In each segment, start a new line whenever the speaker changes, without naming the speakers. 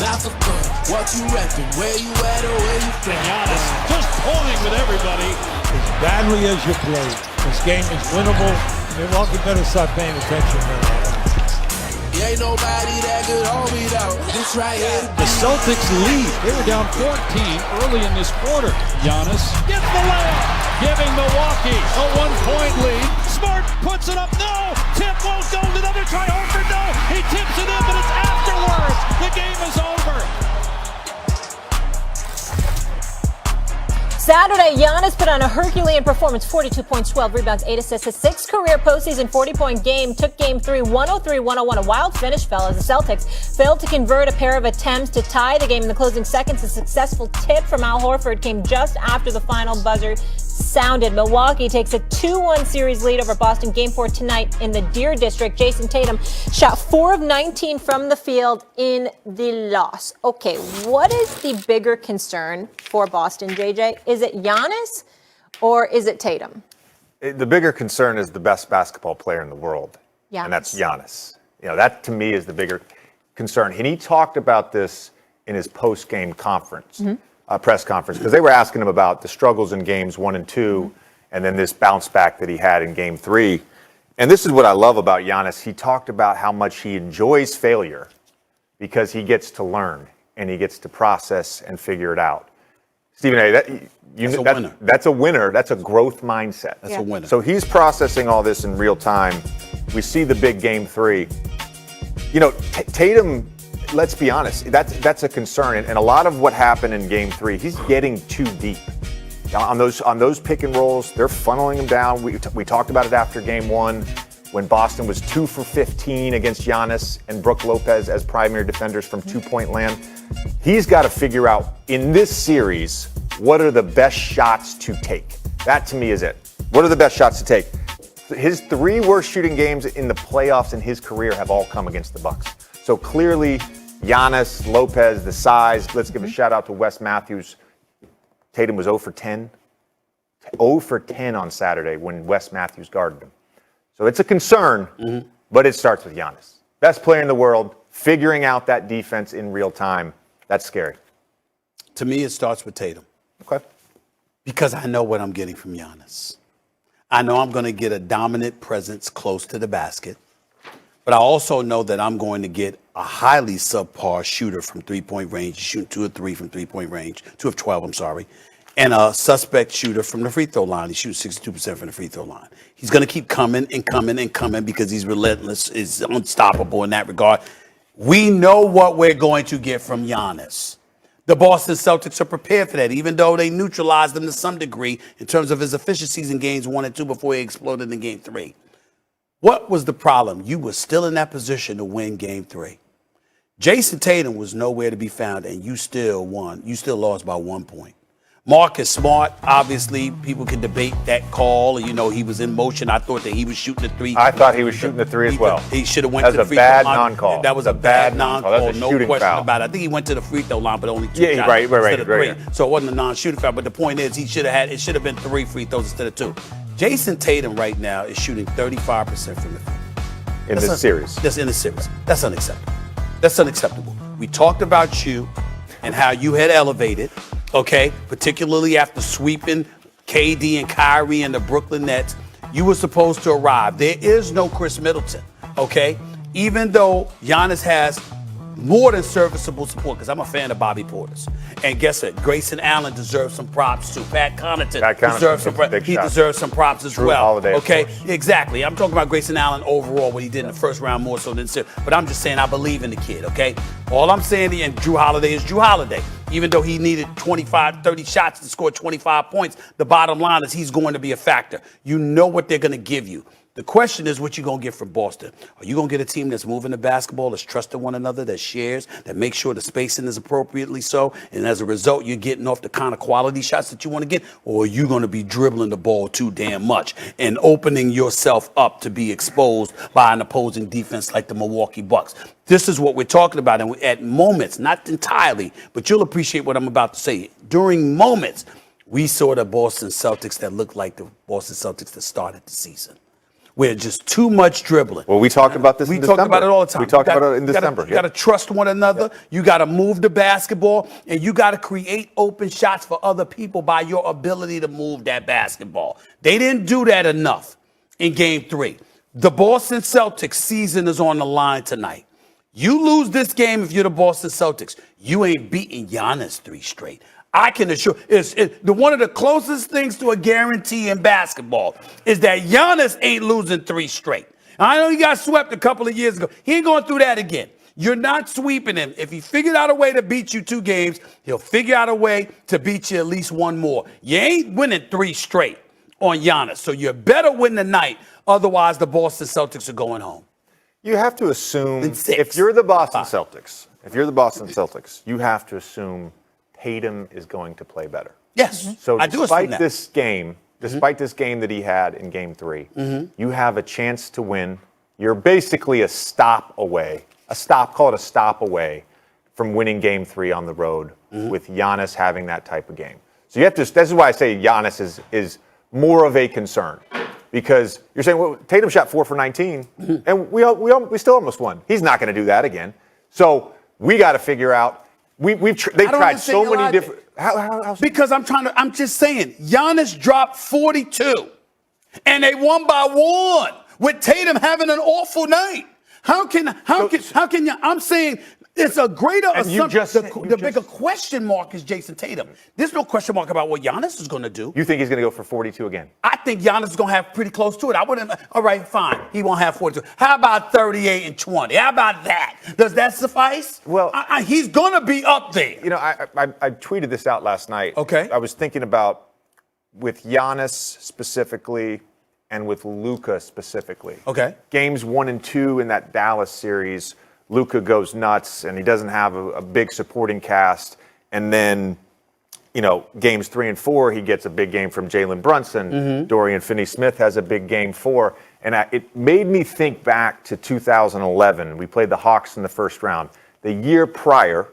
Africa, what you reckon? Where you at or where you from?
Giannis just pulling with everybody.
As badly as you play, this game is winnable. Milwaukee better start paying attention now.
Ain't nobody that could hold me down. This right here.
The Celtics lead. They were down 14 early in this quarter. Giannis gets the layup, giving Milwaukee a 1-point lead. Smart puts it up. No! Tip won't go. Another try. Horford, no! He tips it in, but it's afterwards. The game is over.
Saturday, Giannis put on a Herculean performance, 42 points, 12 rebounds, 8 assists. His sixth career postseason 40-point game took Game 3 103-101. A wild finish fell as the Celtics failed to convert a pair of attempts to tie the game in the closing seconds. A successful tip from Al Horford came just after the final buzzer sounded. Milwaukee takes a 2-1 series lead over Boston. Game 4 tonight in the Deer District. Jason Tatum shot 4 of 19 from the field in the loss. Okay, what is the bigger concern for Boston, JJ? Is it Giannis or is it Tatum?
The bigger concern is the best basketball player in the world,
Giannis.
And that's Giannis. You know, that to me is the bigger concern. And he talked about this in his post-game conference, press conference, because they were asking him about the struggles in games 1 and 2, and then this bounce back that he had in game 3. And this is what I love about Giannis. He talked about how much he enjoys failure because he gets to learn and he gets to process and figure it out. Stephen A., that's a winner. That's a growth mindset.
That's a winner.
So he's processing all this in real time. We see the big game 3. You know, Tatum, let's be honest, that's a concern. And a lot of what happened in game 3, he's getting too deep. On those pick and rolls, they're funneling him down. We talked about it after game 1 when Boston was 2 for 15 against Giannis and Brook Lopez as primary defenders from two-point land. He's got to figure out in this series what are the best shots to take. That to me is it. What are the best shots to take? His 3 worst shooting games in the playoffs in his career have all come against the Bucks. So clearly, Giannis, Lopez, the size. Let's give a shout out to Wes Matthews. Tatum was 0 for 10. 0 for 10 on Saturday when Wes Matthews guarded him. So it's a concern, but it starts with Giannis. Best player in the world, figuring out that defense in real time. That's scary.
To me, it starts with Tatum.
Okay.
Because I know what I'm getting from Giannis. I know I'm going to get a dominant presence close to the basket. But I also know that I'm going to get a highly subpar shooter from three-point range, shooting 2 of 3 from three-point range, 2 of 12, I'm sorry, and a suspect shooter from the free throw line. He shoots 62% from the free throw line. He's going to keep coming and coming and coming because he's relentless, is unstoppable in that regard. We know what we're going to get from Giannis. The Boston Celtics are prepared for that, even though they neutralized him to some degree in terms of his efficiencies in games 1 and 2 before he exploded in game 3. What was the problem? You were still in that position to win game 3. Jason Tatum was nowhere to be found, and you still won. You still lost by 1 point. Marcus Smart, obviously, people can debate that call. You know, he was in motion. I thought that he was shooting the 3.
I thought he was shooting the 3 as well.
He should have went to the free throw line. That was a bad non-call. That was a bad non-call, no question about it. I think he went to the free throw line, but only 2 shots instead of 3. So it wasn't a non-shooting foul. But the point is, it should have been 3 free throws instead of 2. Jason Tatum right now is shooting 35% from the field.
In this series.
That's in the series. That's unacceptable. That's unacceptable. We talked about you and how you had elevated, okay, particularly after sweeping KD and Kyrie and the Brooklyn Nets. You were supposed to arrive. There is no Chris Middleton, okay? Even though Giannis has more than serviceable support, because I'm a fan of Bobby Portis. And guess what? Grayson Allen deserves some props too. Pat Connaughton deserves some props. He deserves some props as well.
Holiday,
okay, exactly. I'm talking about Grayson Allen overall, what he did in the first round more so than series. But I'm just saying I believe in the kid, okay? All I'm saying, and Drew Holiday is Drew Holiday. Even though he needed 25, 30 shots to score 25 points, the bottom line is he's going to be a factor. You know what they're going to give you. The question is what you're going to get from Boston. Are you going to get a team that's moving the basketball, that's trusting one another, that shares, that makes sure the spacing is appropriately so, and as a result, you're getting off the kind of quality shots that you want to get? Or are you going to be dribbling the ball too damn much and opening yourself up to be exposed by an opposing defense like the Milwaukee Bucks? This is what we're talking about. And at moments, not entirely, but you'll appreciate what I'm about to say. During moments, we saw the Boston Celtics that looked like the Boston Celtics that started the season. where just too much dribbling.
Well, we talk about this in December.
We talk about it all the time.
We talk about it in December.
You got to trust one another. Yeah. You got to move the basketball, and you got to create open shots for other people by your ability to move that basketball. They didn't do that enough in Game 3. The Boston Celtics season is on the line tonight. You lose this game if you're the Boston Celtics. You ain't beating Giannis 3 straight. I can assure one of the closest things to a guarantee in basketball is that Giannis ain't losing 3 straight. I know he got swept a couple of years ago. He ain't going through that again. You're not sweeping him. If he figured out a way to beat you 2 games, he'll figure out a way to beat you at least 1 more. You ain't winning 3 straight on Giannis, so you better win tonight. Otherwise, the Boston Celtics are going home.
You have to assume if you're the Boston Celtics, you have to assume Tatum is going to play better.
Yes.
So
I do assume that.
despite this game that he had in Game 3, you have a chance to win. You're basically a stop away from winning Game 3 on the road with Giannis having that type of game. So you have to. This is why I say Giannis is more of a concern. Because you're saying, well, Tatum shot 4 for 19, and we still almost won. He's not going to do that again. So we got to figure out. They've tried so many different.
Because I'm just saying, Giannis dropped 42, and they won by 1 with Tatum having an awful night. How can you? I'm saying. It's a greater assumption. The bigger question mark is Jason Tatum. There's no question mark about what Giannis is going to do.
You think he's going to go for 42 again?
I think Giannis is going to have pretty close to it. I wouldn't. All right, fine. He won't have 42. How about 38 and 20? How about that? Does that suffice?
Well,
he's going to be up there.
You know, I tweeted this out last night.
Okay.
I was thinking about with Giannis specifically and with Luka specifically.
Okay.
Games 1 and 2 in that Dallas series. Luka goes nuts, and he doesn't have a big supporting cast. And then, games 3 and 4, he gets a big game from Jalen Brunson. Dorian Finney-Smith has a big game 4. And it made me think back to 2011. We played the Hawks in the first round. The year prior,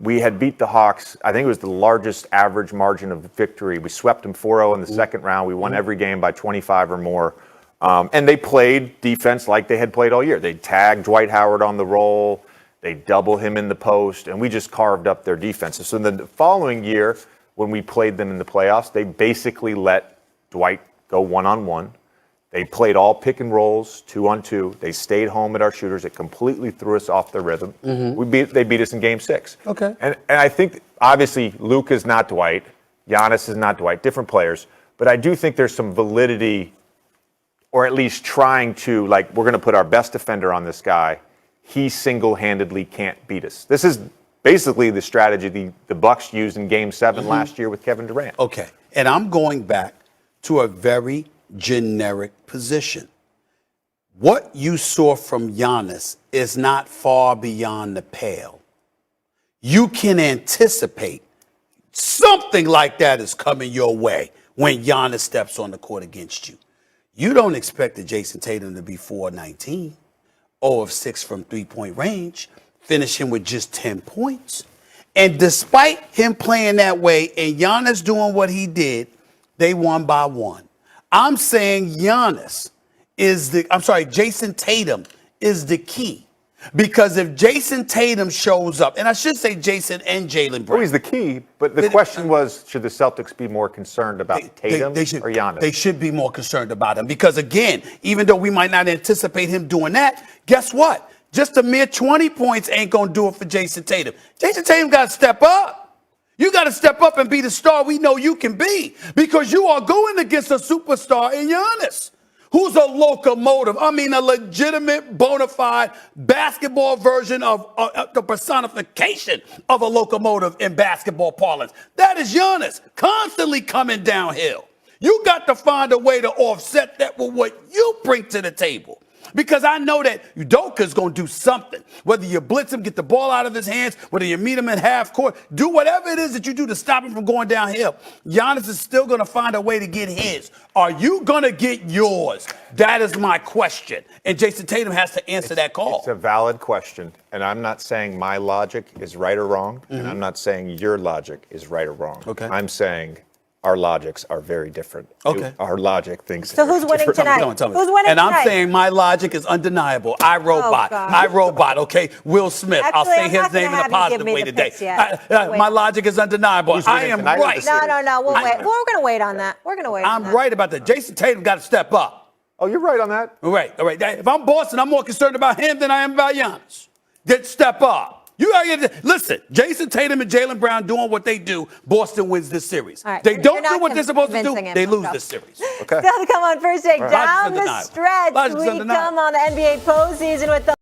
we had beat the Hawks. I think it was the largest average margin of victory. We swept them 4-0 in the second round. We won every game by 25 or more. And they played defense like they had played all year. They tagged Dwight Howard on the roll. They double him in the post. And we just carved up their defenses. So then the following year, when we played them in the playoffs, they basically let Dwight go one-on-one. They played all pick and rolls, 2-on-2. They stayed home at our shooters. It completely threw us off their rhythm. They beat us in Game 6.
Okay.
And I think, obviously, Luka is not Dwight. Giannis is not Dwight. Different players. But I do think there's some validity, or at least trying to, we're going to put our best defender on this guy. He single-handedly can't beat us. This is basically the strategy the Bucks used in Game 7 last year with Kevin Durant.
Okay, and I'm going back to a very generic position. What you saw from Giannis is not far beyond the pale. You can anticipate something like that is coming your way when Giannis steps on the court against you. You don't expect the Jason Tatum to be 4-19, 0 of 6 from three-point range, finish him with just 10 points. And despite him playing that way and Giannis doing what he did, they won by 1. I'm saying Jason Tatum is the key. Because if Jason Tatum shows up, and I should say Jason and Jalen Brown.
Well, he's the key, but the question was, should the Celtics be more concerned about Tatum or Giannis?
They should be more concerned about him because, again, even though we might not anticipate him doing that, guess what? Just a mere 20 points ain't going to do it for Jason Tatum. Jason Tatum got to step up. You got to step up and be the star we know you can be because you are going against a superstar in Giannis, who's a locomotive. I mean, a legitimate, bona fide basketball version of the personification of a locomotive in basketball parlance. That is Giannis, constantly coming downhill. You got to find a way to offset that with what you bring to the table. Because I know that Udoka's going to do something. Whether you blitz him, get the ball out of his hands, whether you meet him at half court, do whatever it is that you do to stop him from going downhill. Giannis is still going to find a way to get his. Are you going to get yours? That is my question. And Jason Tatum has to answer that call.
It's a valid question. And I'm not saying my logic is right or wrong. And I'm not saying your logic is right or wrong.
Okay.
I'm saying our logics are very different.
Okay.
Our logic thinks.
So who's winning tonight?
Tell me.
Who's winning
and
tonight?
I'm saying my logic is undeniable. iRobot, okay? Will Smith. I'll
Actually,
say
I'm
his
not gonna
name in a
have you give
positive
me
way
the
today.
picks yet.
My logic is undeniable.
Who's
I
winning
am
tonight or
right.
the series?
No. We'll wait. We're going to wait on that. We're going to wait on
I'm
that.
right about that. Jason Tatum got to step up.
Oh, you're right on that.
All right. If I'm Boston, I'm more concerned about him than I am about Giannis. Step up. You gotta listen. Jason Tatum and Jaylen Brown doing what they do. Boston wins this series.
All right.
They don't
You're
do what they're supposed to do.
convincing him.
They lose
Go.
this series.
Okay.
Still to come on first take.
Right.
Down
Logic's
the
undeniable.
stretch,
Logic's
we
undeniable.
come on the NBA postseason with the